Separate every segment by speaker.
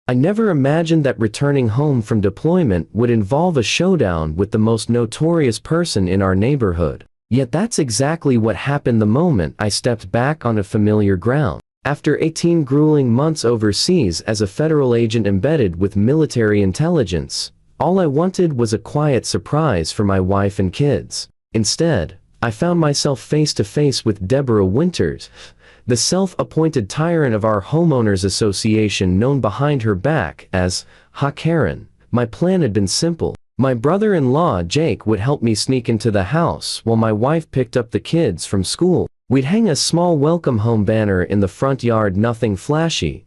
Speaker 1: I never imagined that returning home from deployment would involve a showdown with the most notorious person in our neighborhood. Yet that's exactly what happened the moment I stepped back onto familiar ground. After 18 grueling months overseas as a federal agent embedded with military intelligence, all I wanted was a quiet surprise for my wife and kids. Instead, I found myself face to face with Deborah Winters, the self-appointed tyrant of our Homeowners Association, known behind her back as Karen. My plan had been simple. My brother-in-law Jake would help me sneak into the house while my wife picked up the kids from school. We'd hang a small welcome home banner in the front yard, nothing flashy,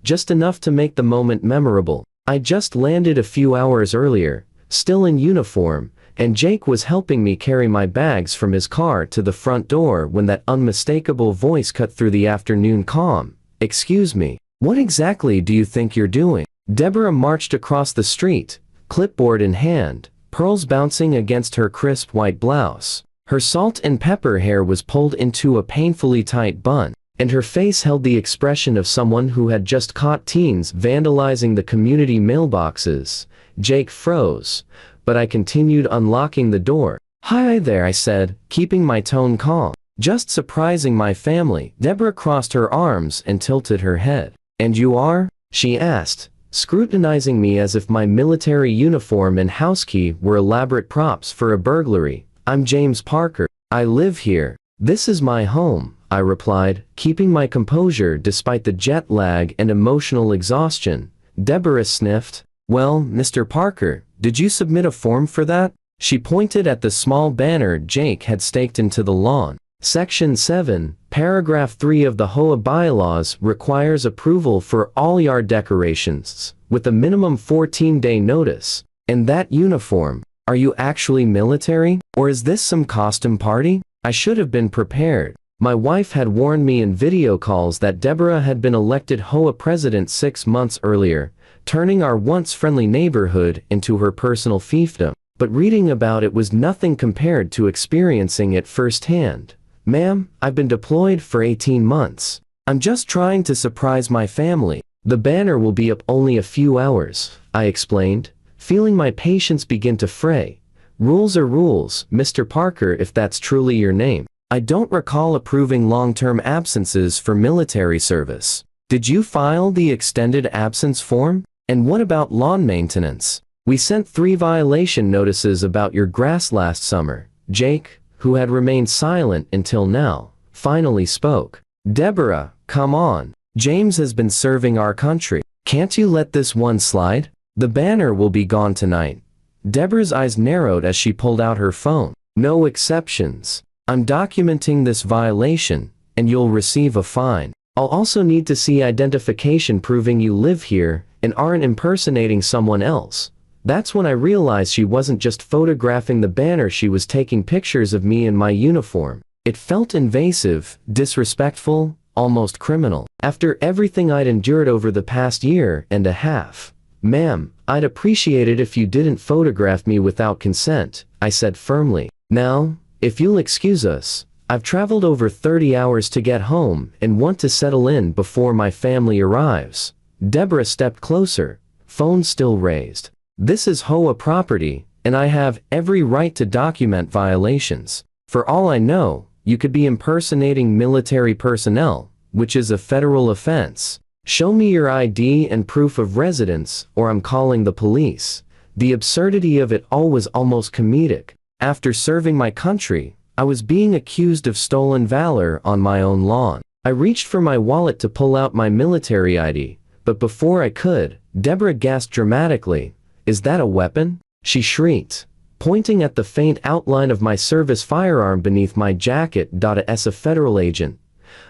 Speaker 1: just enough to make the moment memorable. I just landed a few hours earlier, still in uniform, and Jake was helping me carry my bags from his car to the front door when that unmistakable voice cut through the afternoon calm. "Excuse me, what exactly do you think you're doing?" Deborah marched across the street, clipboard in hand, pearls bouncing against her crisp white blouse. Her salt and pepper hair was pulled into a painfully tight bun, and her face held the expression of someone who had just caught teens vandalizing the community mailboxes. Jake froze, but I continued unlocking the door. "Hi there," I said, keeping my tone calm. "Just surprising my family." Deborah crossed her arms and tilted her head. "And you are?" she asked, scrutinizing me as if my military uniform and house key were elaborate props for a burglary. "I'm James Parker. I live here. This is my home," I replied, keeping my composure despite the jet lag and emotional exhaustion. Deborah sniffed. "Well, Mr. Parker, did you submit a form for that?" She pointed at the small banner Jake had staked into the lawn. Section 7, Paragraph 3 of the HOA bylaws requires approval for all yard decorations, with a minimum 14-day notice. "And that uniform, are you actually military? Or is this some costume party?" I should have been prepared. My wife had warned me in video calls that Deborah had been elected HOA president 6 months earlier, turning our once friendly neighborhood into her personal fiefdom. But reading about it was nothing compared to experiencing it firsthand. "Ma'am, I've been deployed for 18 months. I'm just trying to surprise my family. The banner will be up only a few hours," I explained, feeling my patience begin to fray. "Rules are rules, Mr. Parker, if that's truly your name. I don't recall approving long-term absences for military service. Did you file the extended absence form? And what about lawn maintenance? We sent 3 violation notices about your grass last summer." Jake, who had remained silent until now, finally spoke. "Deborah, come on. James has been serving our country. Can't you let this one slide? The banner will be gone tonight." Deborah's eyes narrowed as she pulled out her phone. "No exceptions. I'm documenting this violation, and you'll receive a fine. I'll also need to see identification proving you live here and aren't impersonating someone else." That's when I realized she wasn't just photographing the banner, she was taking pictures of me in my uniform. It felt invasive, disrespectful, almost criminal. After everything I'd endured over the past year and a half. "Ma'am, I'd appreciate it if you didn't photograph me without consent," I said firmly. "Now, if you'll excuse us, I've traveled over 30 hours to get home and want to settle in before my family arrives." Deborah stepped closer, phone still raised. "This is HOA property, and I have every right to document violations. For all I know, you could be impersonating military personnel, which is a federal offense. Show me your ID and proof of residence, or I'm calling the police." The absurdity of it all was almost comedic. After serving my country, I was being accused of stolen valor on my own lawn. I reached for my wallet to pull out my military ID, but before I could, Deborah gasped dramatically. "Is that a weapon?" she shrieked, pointing at the faint outline of my service firearm beneath my jacket. As a federal agent,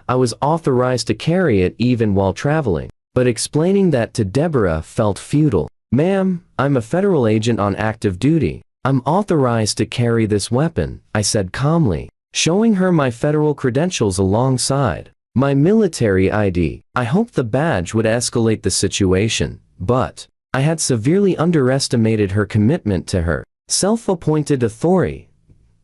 Speaker 1: I was authorized to carry it even while traveling, but explaining that to Deborah felt futile. "Ma'am, I'm a federal agent on active duty. I'm authorized to carry this weapon," I said calmly, showing her my federal credentials alongside my military ID. I hoped the badge would escalate the situation, but I had severely underestimated her commitment to her self-appointed authority.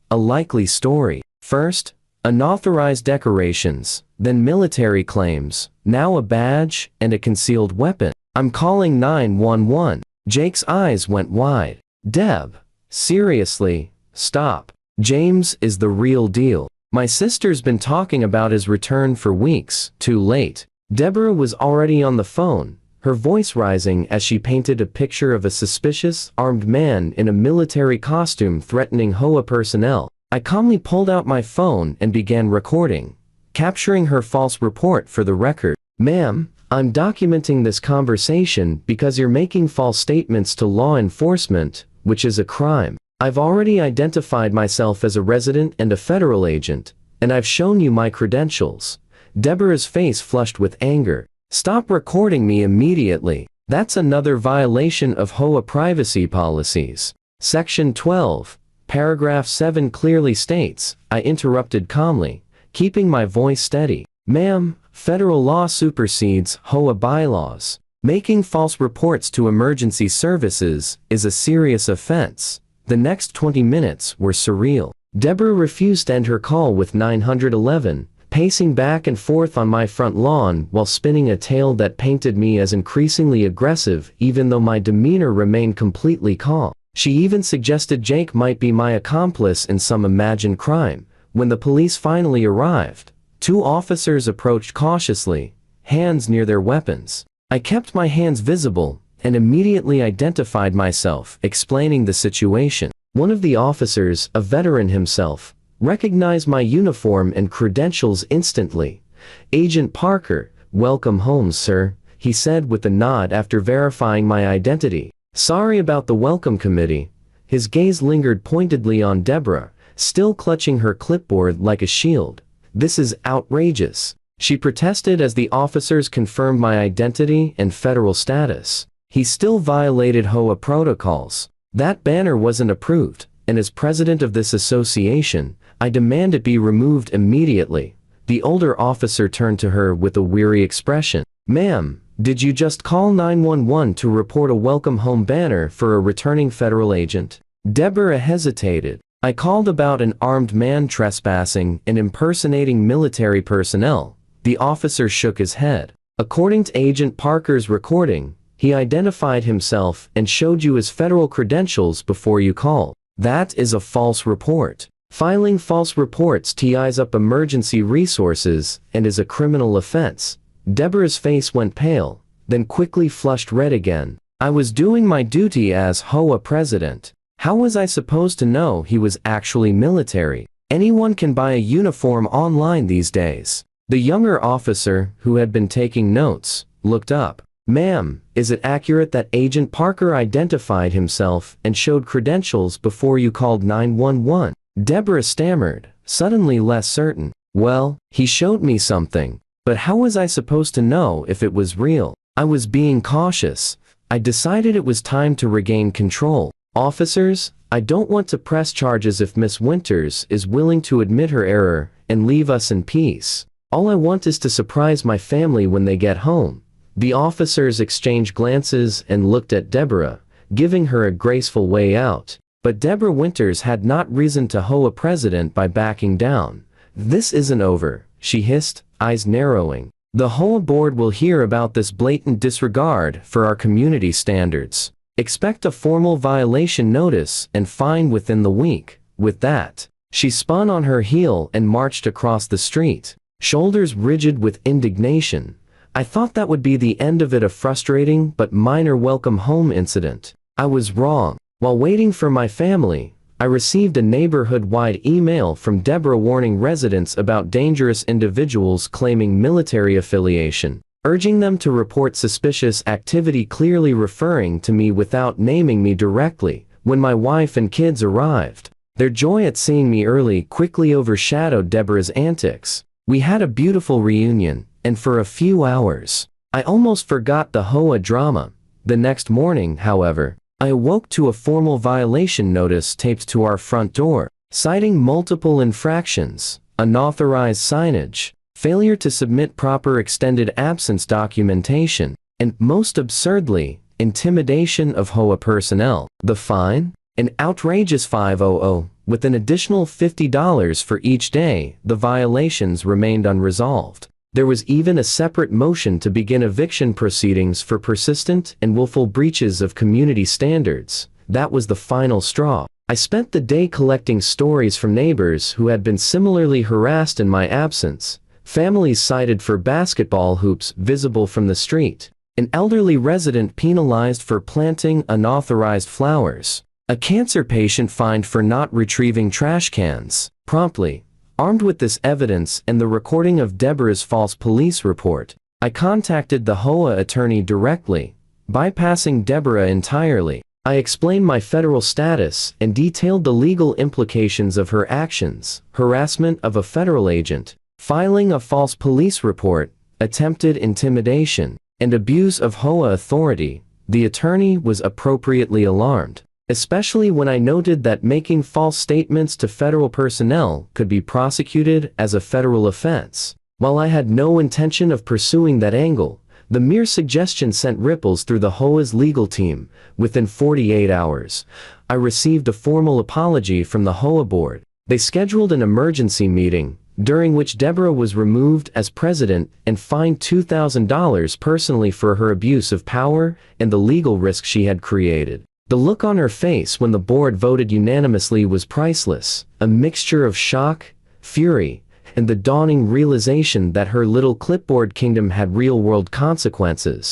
Speaker 1: A likely story. First, unauthorized decorations, then military claims, now a badge and a concealed weapon. I'm calling 911. Jake's eyes went wide. Deb, seriously, stop. James is the real deal. My sister's been talking about his return for weeks. Too late. Deborah was already on the phone, her voice rising as she painted a picture of a suspicious, armed man in a military costume threatening HOA personnel. I calmly pulled out my phone and began recording, capturing her false report for the record. Ma'am, I'm documenting this conversation because you're making false statements to law enforcement, which is a crime. I've already identified myself as a resident and a federal agent, and I've shown you my credentials. Deborah's face flushed with anger. Stop recording me immediately. That's another violation of HOA privacy policies. Section 12, paragraph 7 clearly states, I interrupted calmly, keeping my voice steady. Ma'am, federal law supersedes HOA bylaws. Making false reports to emergency services is a serious offense. The next 20 minutes were surreal. Deborah refused to end her call with 911, pacing back and forth on my front lawn while spinning a tale that painted me as increasingly aggressive even though my demeanor remained completely calm. She even suggested Jake might be my accomplice in some imagined crime. When the police finally arrived, 2 officers approached cautiously, hands near their weapons. I kept my hands visible and immediately identified myself, explaining the situation. One of the officers, a veteran himself, recognized my uniform and credentials instantly. Agent Parker, welcome home, sir, he said with a nod after verifying my identity. Sorry about the welcome committee. His gaze lingered pointedly on Deborah, still clutching her clipboard like a shield. This is outrageous, she protested as the officers confirmed my identity and federal status. He still violated HOA protocols. That banner wasn't approved, and as president of this association, I demand it be removed immediately. The older officer turned to her with a weary expression. Ma'am, did you just call 911 to report a welcome home banner for a returning federal agent? Deborah hesitated. I called about an armed man trespassing and impersonating military personnel. The officer shook his head. According to Agent Parker's recording, he identified himself and showed you his federal credentials before you called. That is a false report. Filing false reports ties up emergency resources and is a criminal offense. Deborah's face went pale, then quickly flushed red again. I was doing my duty as HOA president. How was I supposed to know he was actually military? Anyone can buy a uniform online these days. The younger officer, who had been taking notes, looked up. Ma'am, is it accurate that Agent Parker identified himself and showed credentials before you called 911? Deborah stammered, suddenly less certain. Well, he showed me something, but how was I supposed to know if it was real? I was being cautious. I decided it was time to regain control. Officers, I don't want to press charges if Miss Winters is willing to admit her error and leave us in peace. All I want is to surprise my family when they get home. The officers exchanged glances and looked at Deborah, giving her a graceful way out. But Deborah Winters had not reasoned to HOA president by backing down. This isn't over, she hissed, eyes narrowing. The HOA board will hear about this blatant disregard for our community standards. Expect a formal violation notice and fine within the week. With that, she spun on her heel and marched across the street, shoulders rigid with indignation. I thought that would be the end of it, a frustrating but minor welcome home incident. I was wrong. While waiting for my family, I received a neighborhood-wide email from Deborah warning residents about dangerous individuals claiming military affiliation, urging them to report suspicious activity, clearly referring to me without naming me directly. When my wife and kids arrived, their joy at seeing me early quickly overshadowed Deborah's antics. We had a beautiful reunion, and for a few hours, I almost forgot the HOA drama. The next morning, however, I awoke to a formal violation notice taped to our front door, citing multiple infractions, unauthorized signage, failure to submit proper extended absence documentation, and, most absurdly, intimidation of HOA personnel. The fine? An outrageous $500, with an additional $50 for each day the violations remained unresolved. There was even a separate motion to begin eviction proceedings for persistent and willful breaches of community standards. That was the final straw. I spent the day collecting stories from neighbors who had been similarly harassed in my absence. Families cited for basketball hoops visible from the street. An elderly resident penalized for planting unauthorized flowers. A cancer patient fined for not retrieving trash cans promptly. Armed with this evidence and the recording of Deborah's false police report, I contacted the HOA attorney directly, bypassing Deborah entirely. I explained my federal status and detailed the legal implications of her actions: harassment of a federal agent, filing a false police report, attempted intimidation, and abuse of HOA authority. The attorney was appropriately alarmed, especially when I noted that making false statements to federal personnel could be prosecuted as a federal offense. While I had no intention of pursuing that angle, the mere suggestion sent ripples through the HOA's legal team. Within 48 hours, I received a formal apology from the HOA board. They scheduled an emergency meeting, during which Deborah was removed as president and fined $2,000 personally for her abuse of power and the legal risk she had created. The look on her face when the board voted unanimously was priceless, a mixture of shock, fury, and the dawning realization that her little clipboard kingdom had real-world consequences.